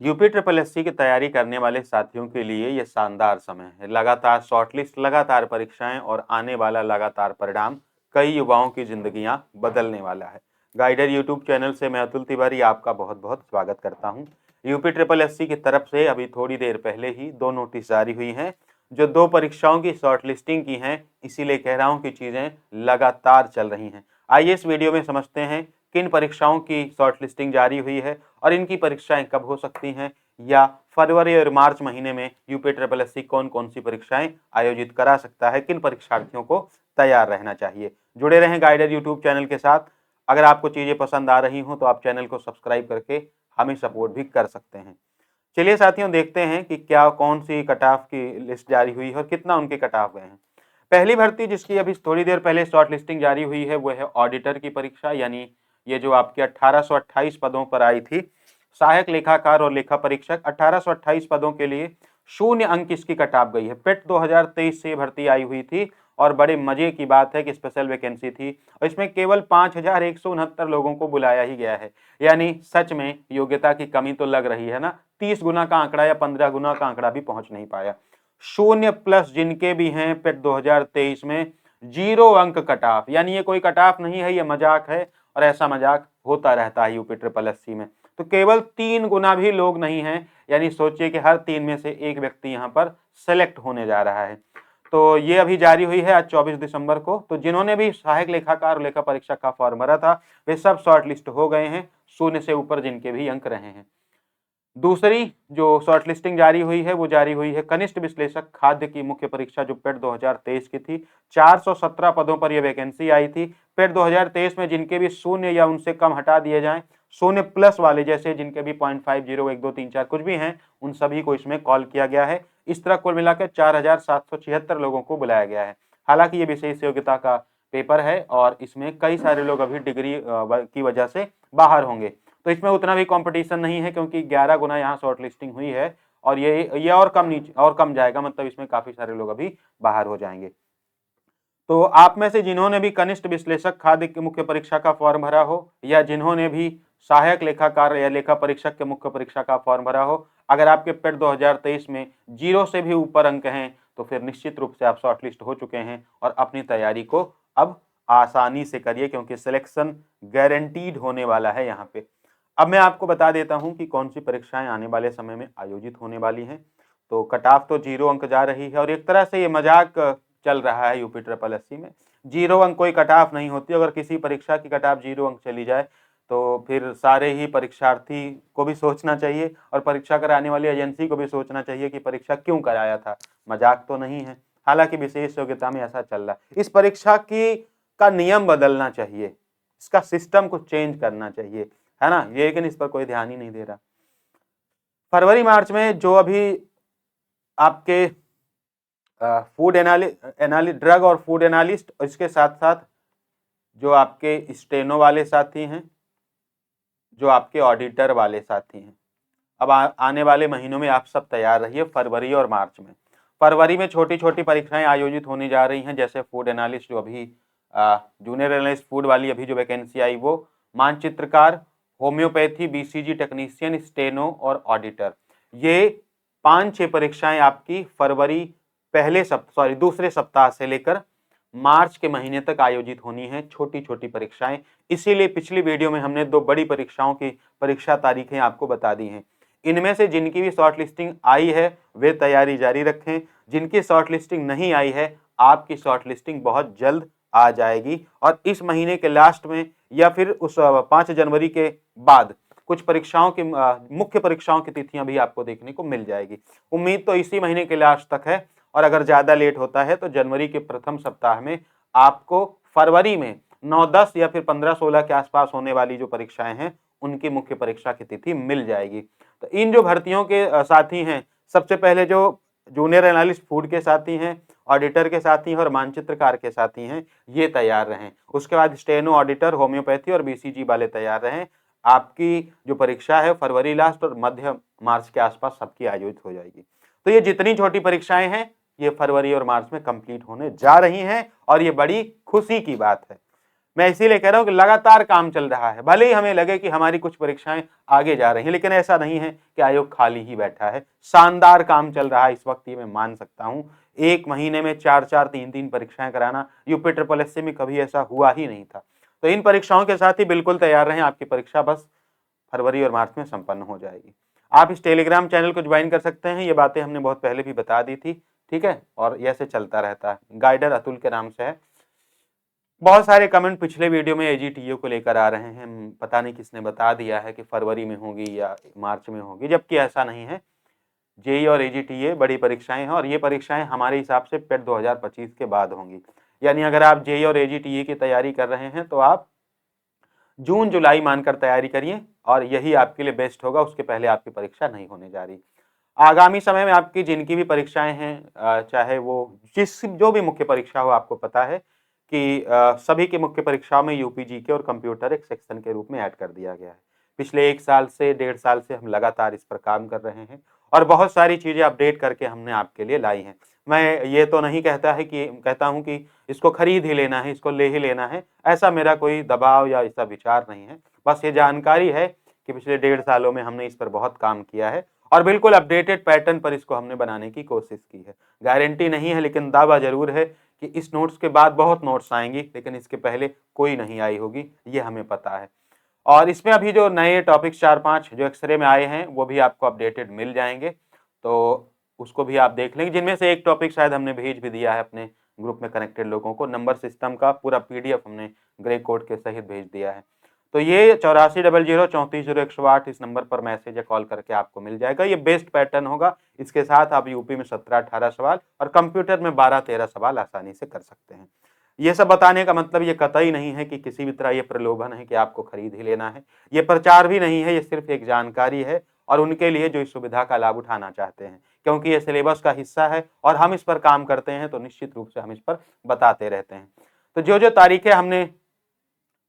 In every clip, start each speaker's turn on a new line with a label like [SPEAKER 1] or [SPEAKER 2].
[SPEAKER 1] UP triple SC की तैयारी करने वाले साथियों के लिए ये शानदार समय है। लगातार शॉर्टलिस्ट, लगातार परीक्षाएं और आने वाला लगातार परिणाम कई युवाओं की जिंदगियां बदलने वाला है। गाइडर यूट्यूब चैनल से मैं अतुल तिवारी आपका बहुत बहुत स्वागत करता हूं। यूपी ट्रिपल एससी की तरफ से अभी थोड़ी देर पहले ही 2 नोटिस जारी हुई हैं जो 2 परीक्षाओं की शॉर्टलिस्टिंग की हैं, इसीलिए कह रहा हूं कि चीजें लगातार चल रही हैं। आइए इस वीडियो में समझते हैं किन परीक्षाओं की शॉर्टलिस्टिंग जारी हुई है और इनकी परीक्षाएं कब हो सकती हैं, या फरवरी और मार्च महीने में यूपी ट्रिपल एससी कौन कौन सी परीक्षाएं आयोजित करा सकता है, किन परीक्षार्थियों को तैयार रहना चाहिए। जुड़े रहें गाइडर यूट्यूब चैनल के साथ। अगर आपको चीजें पसंद आ रही हों तो आप चैनल को सब्सक्राइब करके हमें सपोर्ट भी कर सकते हैं। चलिए साथियों, देखते हैं कि क्या कौन सी कट ऑफ की लिस्ट जारी हुई है और कितना उनके कट ऑफ गए हैं। पहली भर्ती जिसकी अभी थोड़ी देर पहले शॉर्ट लिस्टिंग जारी हुई है वो है ऑडिटर की परीक्षा, यानी ये जो आपके 1828 पदों पर आई थी, सहायक लेखाकार और लेखा परीक्षक। 1828 पदों के लिए 0 अंक इसकी कट ऑफ गई है। पेट 2023 से भर्ती आई हुई थी और बड़े मजे की बात है कि स्पेशल वैकेंसी थी और इसमें केवल 5169 लोगों को बुलाया ही गया है। यानी सच में योग्यता की कमी तो लग रही है ना। 30 गुना का आंकड़ा या 15 गुना का आंकड़ा भी पहुंच नहीं पाया। 0+ जिनके भी हैं पेट 2023 में, 0 अंक कट ऑफ, यानी ये कोई कट ऑफ नहीं है, ये मजाक है और ऐसा मजाक होता रहता है यूपी ट्रिपल एससी में। तो केवल 3 गुना भी लोग नहीं हैं, यानी सोचिए कि हर 3 में से एक व्यक्ति यहाँ पर सेलेक्ट होने जा रहा है। तो ये अभी जारी हुई है आज 24 दिसंबर को। तो जिन्होंने भी सहायक लेखाकार और लेखा परीक्षक का फॉर्म भरा था वे सब शॉर्ट लिस्ट हो गए हैं, 0 से ऊपर जिनके भी अंक रहे हैं। दूसरी जो शॉर्टलिस्टिंग जारी हुई है वो जारी हुई है कनिष्ठ विश्लेषक खाद्य की मुख्य परीक्षा, जो पेट 2023 की थी। 417 पदों पर यह वैकेंसी आई थी। पेट 2023 में जिनके भी 0 या उनसे कम हटा दिए जाएं, 0+ वाले जैसे जिनके भी 0.50, 1, 2, 3, 4 कुछ भी हैं, उन सभी को इसमें कॉल किया गया है। इस तरह कुल मिलाकर 4776 लोगों को बुलाया गया है। हालांकि ये विशेष योग्यता का पेपर है और इसमें कई सारे लोग अभी डिग्री की वजह से बाहर होंगे, तो इसमें उतना भी कंपटीशन नहीं है क्योंकि 11 गुना यहाँ शॉर्ट लिस्टिंग हुई है और ये और कम नीचे और कम जाएगा, मतलब इसमें काफी सारे लोग अभी बाहर हो जाएंगे। तो आप में से जिन्होंने भी कनिष्ठ विश्लेषक खाद्य की मुख्य परीक्षा का फॉर्म भरा हो या जिन्होंने भी सहायक लेखाकार या लेखा परीक्षक के मुख्य परीक्षा का फॉर्म भरा हो, अगर आपके पेट 2023 में 0 से भी ऊपर अंक हैं तो फिर निश्चित रूप से आप शॉर्टलिस्ट हो चुके हैं और अपनी तैयारी को अब आसानी से करिए क्योंकि सिलेक्शन गारंटीड होने वाला है यहाँ पे। अब मैं आपको बता देता हूं कि कौन सी परीक्षाएं आने वाले समय में आयोजित होने वाली हैं। तो कट ऑफ तो 0 अंक जा रही है और एक तरह से ये मजाक चल रहा है यूपी ट्रिपल एससी में। 0 अंक कोई कट ऑफ नहीं होती। अगर किसी परीक्षा की कट ऑफ 0 अंक चली जाए तो फिर सारे ही परीक्षार्थी को भी सोचना चाहिए और परीक्षा कराने वाली एजेंसी को भी सोचना चाहिए कि परीक्षा क्यों कराया था, मजाक तो नहीं है। हालांकि विशेष योग्यता में ऐसा चल रहा है। इस परीक्षा की का नियम बदलना चाहिए, इसका सिस्टम को चेंज करना चाहिए, है ना, लेकिन इस पर कोई ध्यान ही नहीं दे रहा। फरवरी मार्च में जो अभी आपके फूड ड्रग और फूड एनालिस्ट और इसके साथ साथ जो आपके स्टेनो वाले साथी हैं, जो आपके ऑडिटर वाले साथी हैं, अब आने वाले महीनों में आप सब तैयार रहिए। फरवरी और मार्च में, फरवरी में छोटी छोटी परीक्षाएं आयोजित होने जा रही हैं, जैसे फूड एनालिस्ट जो अभी जूनियर एनालिस्ट फूड वाली अभी जो वैकेंसी आई वो, मानचित्रकार, होम्योपैथी, बीसीजी टेक्नीशियन, स्टेनो और ऑडिटर। ये 5-6 परीक्षाएं आपकी फरवरी दूसरे सप्ताह से लेकर मार्च के महीने तक आयोजित होनी है, छोटी छोटी परीक्षाएं। इसीलिए पिछली वीडियो में हमने 2 बड़ी परीक्षाओं की परीक्षा तारीखें आपको बता दी हैं। इनमें से जिनकी भी शॉर्ट लिस्टिंग आई है वे तैयारी जारी रखें, जिनकी शॉर्ट लिस्टिंग नहीं आई है आपकी शॉर्ट लिस्टिंग बहुत जल्द आ जाएगी और इस महीने के लास्ट में या फिर उस 5 जनवरी के बाद कुछ परीक्षाओं की मुख्य परीक्षाओं की तिथियां भी आपको देखने को मिल जाएगी। उम्मीद तो इसी महीने के लास्ट तक है और अगर ज्यादा लेट होता है तो जनवरी के प्रथम सप्ताह में आपको फरवरी में 9-10 या फिर 15-16 के आसपास होने वाली जो परीक्षाएं हैं उनकी मुख्य परीक्षा की तिथि मिल जाएगी। तो इन जो भर्तियों के साथी हैं, सबसे पहले जो जूनियर एनालिस्ट फूड के साथी हैं, ऑडिटर के साथी हैं और मानचित्रकार के साथी हैं, ये तैयार रहें। उसके बाद स्टेनो, ऑडिटर, होम्योपैथी और बीसीजी वाले तैयार रहें। आपकी जो परीक्षा है फरवरी लास्ट और मध्य मार्च के आसपास सबकी आयोजित हो जाएगी। तो ये जितनी छोटी परीक्षाएं हैं ये फरवरी और मार्च में कंप्लीट होने जा रही हैं और ये बड़ी खुशी की बात है। मैं इसीलिए कह रहा हूं कि लगातार काम चल रहा है। भले ही हमें लगे कि हमारी कुछ परीक्षाएं आगे जा रही हैं, लेकिन ऐसा नहीं है कि आयोग खाली ही बैठा है। शानदार काम चल रहा है इस वक्त, ये मैं मान सकता हूं। एक महीने में 4-4, 3-3 परीक्षाएं कराना यूपी ट्रिपल एससी में कभी ऐसा हुआ ही नहीं था। तो इन परीक्षाओं के साथ ही बिल्कुल तैयार रहें, आपकी परीक्षा बस फरवरी और मार्च में संपन्न हो जाएगी। आप इस टेलीग्राम चैनल को ज्वाइन कर सकते हैं, ये बातें हमने बहुत पहले भी बता दी थी, ठीक है। और ऐसे चलता रहता है, गाइडर अतुल के नाम से है। बहुत सारे कमेंट पिछले वीडियो में एजीटीओ को लेकर आ रहे हैं, पता नहीं किसने बता दिया है कि फरवरी में होगी या मार्च में होगी, जबकि ऐसा नहीं है। जेई और एजीटीए बड़ी परीक्षाएं हैं और ये परीक्षाएं हमारे हिसाब से पेट 2025 के बाद होंगी। यानी अगर आप जेई और एजीटीए की तैयारी कर रहे हैं तो आप जून जुलाई मानकर तैयारी करिए और यही आपके लिए बेस्ट होगा। उसके पहले आपकी परीक्षा नहीं होने जा रही। आगामी समय में आपकी जिनकी भी परीक्षाएं हैं, चाहे वो जो भी मुख्य परीक्षा हो, आपको पता है कि सभी की मुख्य परीक्षाओं में यूपीजी के और कंप्यूटर एक सेक्शन के रूप में ऐड कर दिया गया है। पिछले 1 साल से 1.5 साल से हम लगातार इस पर काम कर रहे हैं और बहुत सारी चीजें अपडेट करके हमने आपके लिए लाई हैं। मैं ये तो नहीं कहता हूं कि इसको खरीद ही लेना है, इसको ले ही लेना है, ऐसा मेरा कोई दबाव या ऐसा विचार नहीं है। बस ये जानकारी है कि पिछले 1.5 सालों में हमने इस पर बहुत काम किया है और बिल्कुल अपडेटेड पैटर्न पर इसको हमने बनाने की कोशिश की है। गारंटी नहीं है, लेकिन दावा जरूर है कि इस नोट्स के बाद बहुत नोट्स आएंगी, लेकिन इसके पहले कोई नहीं आई होगी, ये हमें पता है। और इसमें अभी जो नए टॉपिक्स 4-5 जो एक्सरे में आए हैं वो भी आपको अपडेटेड मिल जाएंगे, तो उसको भी आप देख लेंगे। जिनमें से एक टॉपिक शायद हमने भेज भी दिया है अपने ग्रुप में कनेक्टेड लोगों को, नंबर सिस्टम का पूरा पीडीएफ हमने ग्रे कोड के सहित भेज दिया है। तो ये 8400 340108 इस नंबर पर मैसेज या कॉल करके आपको मिल जाएगा। ये बेस्ट पैटर्न होगा। इसके साथ आप यूपी में 17-18 सवाल और कंप्यूटर में 12-13 सवाल आसानी से कर सकते हैं। ये सब बताने का मतलब ये कतई नहीं है कि किसी भी तरह ये प्रलोभन है कि आपको खरीद ही लेना है। ये प्रचार भी नहीं है, ये सिर्फ एक जानकारी है और उनके लिए जो इस सुविधा का लाभ उठाना चाहते हैं, क्योंकि ये सिलेबस का हिस्सा है और हम इस पर काम करते हैं तो निश्चित रूप से हम इस पर बताते रहते हैं। तो जो जो तारीखें हमने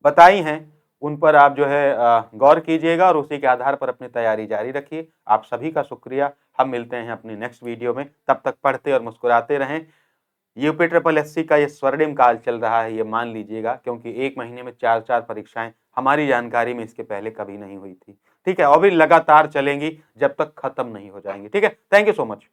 [SPEAKER 1] बताई हैं उन पर आप जो है गौर कीजिएगा और उसी के आधार पर अपनी तैयारी जारी रखिए। आप सभी का शुक्रिया। हम मिलते हैं अपनी नेक्स्ट वीडियो में, तब तक पढ़ते और मुस्कुराते रहें। यूपी ट्रिपल एससी का ये स्वर्णिम काल चल रहा है, ये मान लीजिएगा, क्योंकि एक महीने में 4-4 परीक्षाएं हमारी जानकारी में इसके पहले कभी नहीं हुई थी, ठीक है। और भी लगातार चलेंगी जब तक खत्म नहीं हो जाएंगी, ठीक है। Thank you so much.